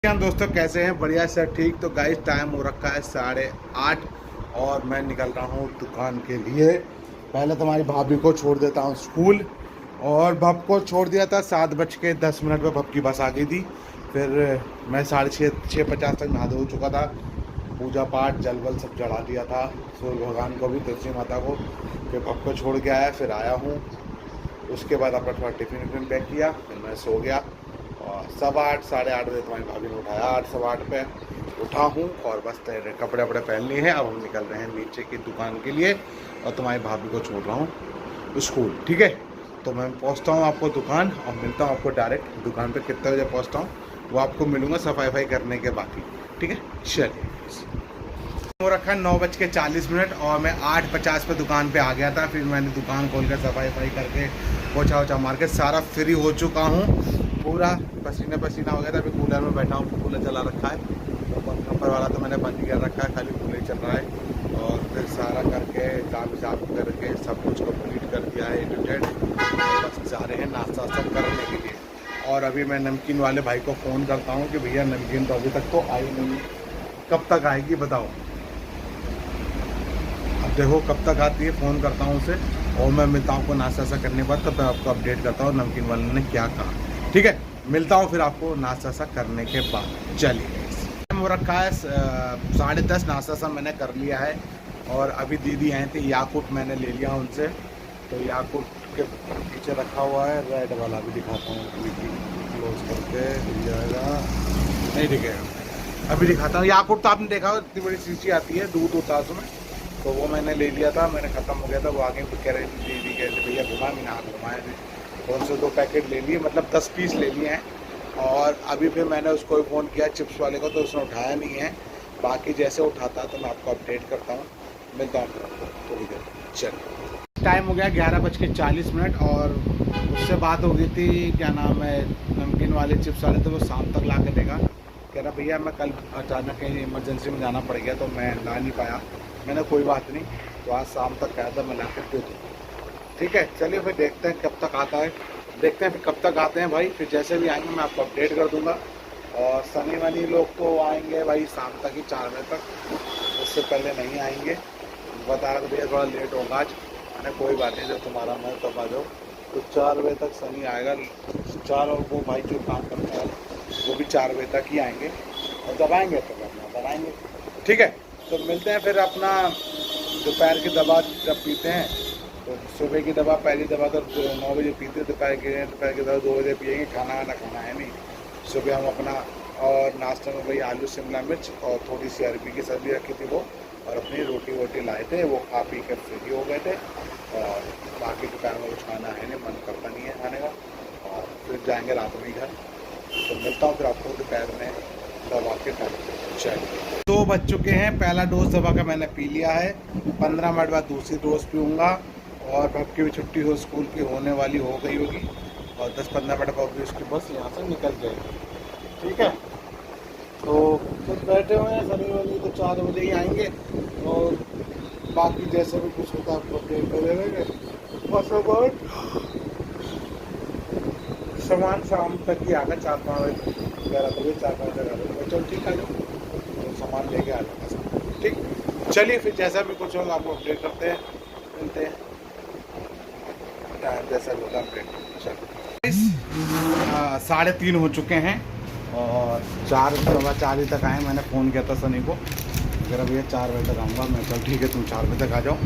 हम दोस्तों कैसे हैं? बढ़िया सर, ठीक। तो गाइस टाइम हो रखा है 8:30 और मैं निकल रहा हूँ दुकान के लिए। पहले तुम्हारी भाभी को छोड़ देता हूँ स्कूल, और भब को छोड़ दिया था 7:10 पर। भब की बस आ गई थी। फिर मैं 6:50 तक नहा धो चुका था, पूजा पाठ जल वल सब चढ़ा दिया था सूर्य भगवान को भी, तुलसी माता को। फिर भब को छोड़ के आया, फिर आया हूँ। उसके बाद अपना थोड़ा टिफिन विफिन पैक किया, फिर मैं सो गया। और 8:15 8:30 बजे तुम्हारी भाभी ने उठाया, 8 8:15 पे उठा हूँ और बस कपड़े वपड़े पहन लिए हैं। अब हम निकल रहे हैं नीचे की दुकान के लिए, और तुम्हारी भाभी को छोड़ रहा हूँ स्कूल। ठीक है, तो मैं पहुँचता हूँ आपको दुकान, और मिलता हूँ आपको डायरेक्ट दुकान पे। कितने बजे पहुँचता हूँ वो आपको मिलूँगा सफाई वफाई करने के बाकी। ठीक है, चलिए। हो रखा है 9:40, और मैं 8:50 पे दुकान पे आ गया था। फिर मैंने दुकान खोल कर सफाई वफाई करके पोछा वोछा मार के सारा फ्री हो चुका हूँ। पूरा पसीना पसीना हो गया था। अभी कूलर में बैठा हूँ, कूलर चला रखा है। तो पंखा ऊपर वाला तो मैंने बंद कर रखा है, खाली कूलर चल रहा है। और फिर सारा करके काम करके सब कुछ कंप्लीट कर दिया है A to Z। बस जा रहे हैं नाश्ता वास्ता करने के लिए। और अभी मैं नमकीन वाले भाई को फ़ोन करता हूँ कि भैया नमकीन तो अभी तक तो आई नहीं, कब तक आएगी बताओ। अब देखो कब तक आती है, फ़ोन करता हूँ उसे, और मैं मिलता हूँ आपको नाश्ता सा करने के बाद। तब मैं आपको अपडेट करता हूँ नमकीन वाले ने क्या कहा। ठीक है, मिलता हूँ फिर आपको नाश्ता सा करने के बाद। चलिए, टाइम हो रखा है 10:30। नाश्ता सा मैंने कर लिया है, और अभी दीदी आए थे, याकूट मैंने ले लिया उनसे। तो याकूट के पीछे रखा हुआ है रेड वाला, भी दिखाता हूँ, क्लोज करके दिख जाएगा, नहीं दिखेगा, अभी दिखाता हूँ। याकूट तो आपने देखा हो, इतनी बड़ी शीशी आती है, दूध होता है उसमें। तो वो मैंने ले लिया था, मैंने ख़त्म हो गया था। वो आगे कह रहे थे दीदी, कह रहे भैया घुमा, मैंने हाथ घुमाए थे। तो उनसे 2 पैकेट ले लिए, मतलब 10 पीस ले लिए हैं। और अभी फिर मैंने उसको भी फ़ोन किया चिप्स वाले को, तो उसने उठाया नहीं है। बाकी जैसे उठाता है तो मैं आपको अपडेट करता हूँ, मिलता हूँ फिर आपको थोड़ी देर। चलो, टाइम हो गया 11:40, और उससे बात हो गई थी, क्या नाम है, नमकीन वाले चिप्स वाले। तो वो शाम तक ला के देगा। कह रहा भैया मैं कल अचानक कहीं इमरजेंसी में जाना पड़ गया तो मैं ला नहीं पाया। मैंने कोई बात नहीं, तो आज शाम तक कहा था, मैं ला कर दे दूँ। ठीक है, चलिए फिर देखते हैं कब तक आता है, देखते हैं फिर कब तक आते हैं भाई। फिर जैसे भी आएंगे मैं आपको अपडेट कर दूंगा। और सनी वनी लोग तो आएंगे भाई शाम तक ही, 4 बजे तक, उससे पहले नहीं आएंगे। बता रहे थे भैया थोड़ा लेट होगा आज। मैंने कोई बात नहीं, जब तुम्हारा मैं तब आ जाओ। तो 4 बजे तक सनी आएगा, 4, और वो भाई जो काम करता है वो भी 4 बजे तक ही आएंगे। और जब आएंगे तो अपना बनाएंगे। ठीक है, तो मिलते हैं फिर। अपना दोपहर की दवा जब पीते हैं, तो सुबह की दवा, पहली दवा तो 9 बजे पीते हैं, दोपहर की दवा 2 बजे पिएंगे। खाना वाना खाना है नहीं। सुबह हम अपना, और नाश्ते में वही आलू शिमला मिर्च और थोड़ी सी अरबी की सब्ज़ी रखी थी वो, और अपनी रोटी वोटी लाए थे, वो खा पी कर फ्री हो गए थे। और बाकी दोपहर में कुछ खाना है नहीं, मन करता नहीं है खाने का। और फिर जाएंगे रात में घर। तो मिलता हूँ फिर आपको दोपहर में दवा के टाइम। चलिए, 2 बज चुके हैं। पहला डोज दवा का मैंने पी लिया है। 15 मिनट बाद दूसरी डोज पीऊँगा। और भब की भी छुट्टी हो स्कूल की होने वाली हो गई होगी, और 10-15 मिनट बाद भी उसकी बस यहाँ से निकल जाएगी। ठीक है, तो कुछ बैठे हुए हैं सनी वाली, तो 4 बजे ही आएंगे। और बाकी जैसे भी कुछ होता है आपको अपडेट कर देंगे। और सामान शाम तक ही आगा, 4-5 बजे, 11 बजे, 4-5 तक आ जाएगा। चलो ठीक, आ जाओ, तो सामान लेके आ जाएगा सब। ठीक, चलिए फिर जैसा भी कुछ होगा आपको अपडेट करते हैं, मिलते हैं टाइम जैसा भी होगा अपडेट। चलो, 3:30 हो चुके हैं, और 4 बजे तक आए। मैंने फ़ोन किया था सनी को, कह रहा भैया 4 बजे तक आऊँगा। मैं चल ठीक है, तुम 4 बजे तक आ जाओ।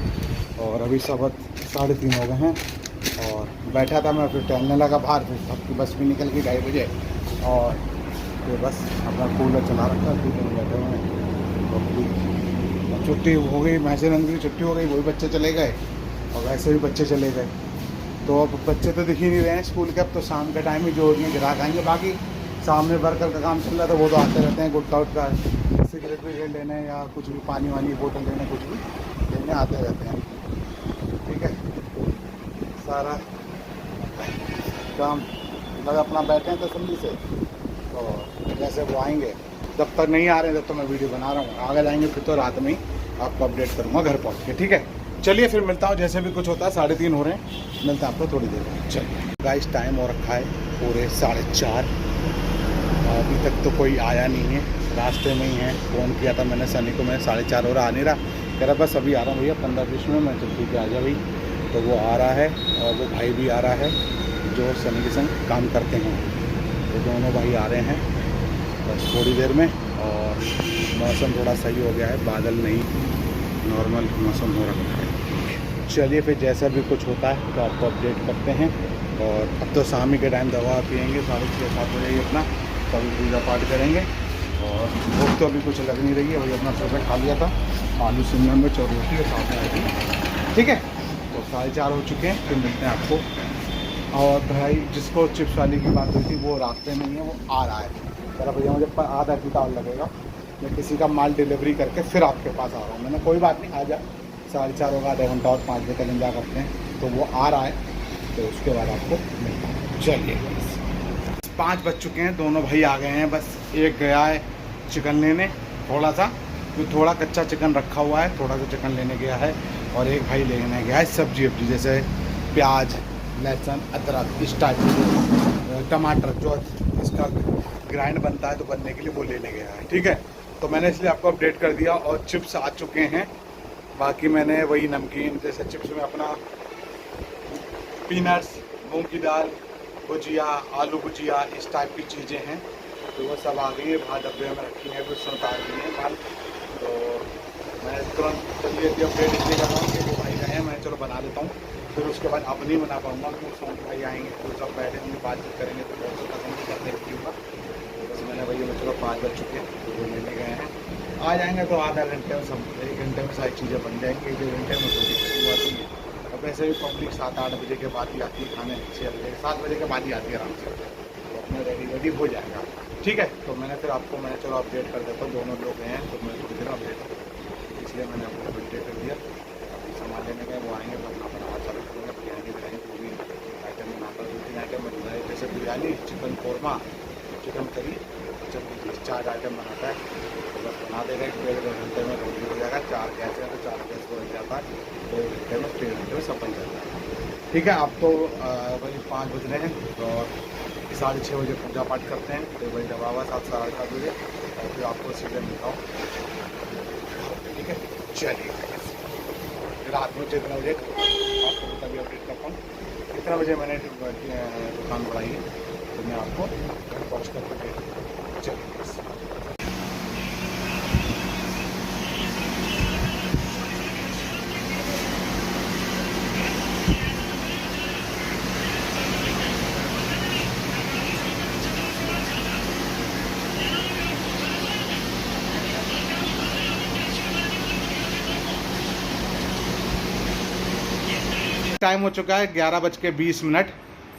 और अभी सब 3:30 हो गए हैं, और बैठा था मैं, फिर टहलने लगा बाहर। फिर सबकी बस भी निकल गई 2:30 बजे, और फिर बस अपना कूलर चला रखा, कूलर में बैठे हुए हैं। और छुट्टी हो गई, महसेनंद की छुट्टी हो गई, वही बच्चे चले गए, और वैसे भी बच्चे चले गए। तो अब बच्चे तो दिख ही नहीं रहे हैं स्कूल के। अब तो शाम के टाइम ही जो होगी ग्राहक आएंगे। बाकी सामने वर्कर का काम चल रहा था, वो तो आते रहते हैं, गुटखा उटका सिगरेट विगरेट लेने, या कुछ भी पानी वानी बोतल लेने, कुछ भी लेने आते रहते हैं। ठीक है, सारा काम मतलब अपना बैठे हैं तसल्ली से। और जैसे वो आएंगे, जब तक नहीं आ रहे हैं तब तक मैं वीडियो बना रहा हूँ। आगे जाएंगे फिर तो रात में ही आपको अपडेट करूँगा घर पहुँच के। ठीक है, चलिए फिर मिलता हूँ जैसे भी कुछ होता है। 3:30 हो रहे हैं, मिलता है आपको थोड़ी देर में। चलिए गाइस, टाइम हो रखा है पूरे 4:30, अभी तक तो कोई आया नहीं है, रास्ते में ही है। फ़ोन किया था मैंने सनी को, मैं 4:30 हो रहा, आ नहीं रहा। कह रहा बस अभी आ रहा हूँ भैया 15-20 मिनट में। तो ठीक है आ जा भाई। तो वो आ रहा है और वो भाई भी आ रहा है जो सनी के संग काम करते हैं। तो दोनों भाई आ रहे हैं बस थोड़ी देर में। और मौसम थोड़ा सही हो गया है, बादल नहीं, नॉर्मल मौसम हो रखा है। चलिए फिर जैसा भी कुछ होता है तो आपको अपडेट करते हैं। और अब तो शाम के टाइम दवा पियेंगे 6:30-7 बजे ही अपना, तभी पूजा पाठ करेंगे। और भूख तो अभी कुछ लग नहीं रही है, वही अपना सुबह खा लिया था आलू शिमला मिर्च और रोटी और साथ में आएगी। ठीक है, तो 4:30 हो चुके हैं, फिर मिलते हैं आपको। और भाई जिसको चिप्स वाली की बात हुई थी वो रास्ते में ही है, वो आ रहा है। कह रहा भैया मुझे आधा घंटा और लगेगा, मैं किसी का माल डिलीवरी करके फिर आपके पास आ रहा हूँ। मैंने कोई बात नहीं, आ जा, 4:30 होगा, आधा घंटा और 5 बजे तक इंतजार करते हैं। तो वो आ रहा है, तो उसके बाद आपको मिलता है। चलिए 5 बज चुके हैं, दोनों भाई आ गए हैं। बस एक गया है चिकन लेने थोड़ा सा, तो थोड़ा कच्चा चिकन रखा हुआ है, थोड़ा सा चिकन लेने गया है। और एक भाई लेने गया है सब्जी वब्जी, जैसे प्याज, लहसुन, अदरक, इस टाइप के, टमाटर जो इसका ग्राइंड बनता है तो बनने के लिए वो लेने गया है। ठीक है, तो मैंने इसलिए आपको अपडेट कर दिया। और चिप्स आ चुके हैं, बाकी मैंने वही नमकीन, जैसे चिप्स में अपना पीनट्स, मूंग की दाल, भुजिया, आलू भुजिया, इस टाइप की चीज़ें हैं। तो वो सब आ गई है, बाहर डब्बे में रखी हैं, कुछ उतार दी हैं माल। तो मैं तुरंत जल्दी अपडेट इसलिए कर रहा हूँ क्योंकि भाई गए हैं, मैं चलो बना देता हूँ। फिर उसके बाद अब नहीं बना पाऊँगा क्योंकि सोनू भाई आएंगे, तो सब बैठे होंगे, बातचीत करेंगे, तो बहुत पसंद करने होगा। बस मैंने भैया मैं चलो 5 बज चुके हैं, तो वो लेने गए हैं, आ जाएंगे तो आधा घंटे में सब, 1 घंटे में सारी चीज़ें बन जाएंगी। 1 घंटे में कोई दिक्कत नहीं आती है। और वैसे भी पब्लिक 7-8 बजे के बाद ही आती है खाने, 6 बजे 7 बजे के बाद ही आती है आराम से, तो अपना रेडी हो जाएगा। ठीक है, तो मैंने फिर आपको मैं चलो अपडेट कर देता हूँ। दोनों लोग हैं तो मैं थोड़ी देर अपडेट कर दूँ, इसलिए मैंने आपको अपडेट कर दिया। अभी सामान लेने गए, वो आएंगे तो अपना अपना हाथ चालू करेंगे, बिरयानी बनाएंगे, पूरी आइटम बनाता 2-3 आइटम बन रहा है, जैसे biryani, chicken korma, chicken curry, जब 4 आइटम बनाता है तो बस बना देगा। 1-1.5 घंटे में रोटी हो जाएगा। 4 गैस है तो 4 गैस को लग जाता है, 2 घंटे में 3 घंटे में सब बन जाता है। ठीक है, अब तो वही 5 बज रहे हैं और 6:30 बजे पूजा पाठ करते हैं, तो वही दबा हुआ 7-7:30 बजे, और फिर आपको सीधे मिलता हूँ। ठीक है, चलिए रात में जितना बजे आपको तभी अपडेट करता हूँ, कितना बजे मैंने दुकान बढ़ाई है, तो मैं आपको घर पहुँच कर अपडेट करता हूँ। चलिए टाइम हो चुका है 11:20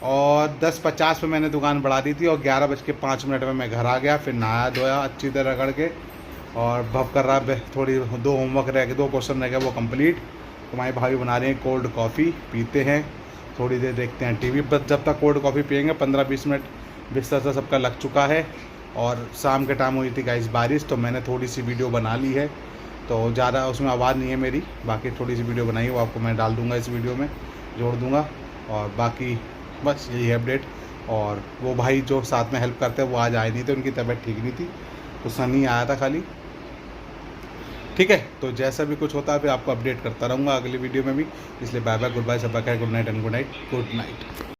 और 10:50 पे मैंने दुकान बढ़ा दी थी और 11:05 में मैं घर आ गया। फिर नहाया धोया अच्छी तरह रगड़ के और भव कर रहा है, थोड़ी 2 होमवर्क रह गए, 2 क्वेश्चन रह गए, वो कंप्लीट। तो हमारी भाभी बना रही हैं कोल्ड कॉफ़ी, पीते हैं, थोड़ी देर देखते हैं टीवी। बस जब तक कोल्ड कॉफ़ी पियेंगे 15-20 मिनट बिस्तर से सबका लग चुका है। और शाम के टाइम हुई थी गाइस बारिश, तो मैंने थोड़ी सी वीडियो बना ली है, तो ज़्यादा उसमें आवाज़ नहीं है मेरी, बाकी थोड़ी सी वीडियो बनाई है वो आपको मैं डाल दूँगा, इस वीडियो में जोड़ दूँगा। और बाकी बस यही है अपडेट। और वो भाई जो साथ में हेल्प करते हैं वो आज आए नहीं थे, उनकी तबीयत ठीक नहीं थी, तो सनी आया था खाली। ठीक है, तो जैसा भी कुछ होता है फिर आपको अपडेट करता रहूँगा अगली वीडियो में भी। इसलिए बाय बाय, गुड बाय, सब bye, good night and good night, good night.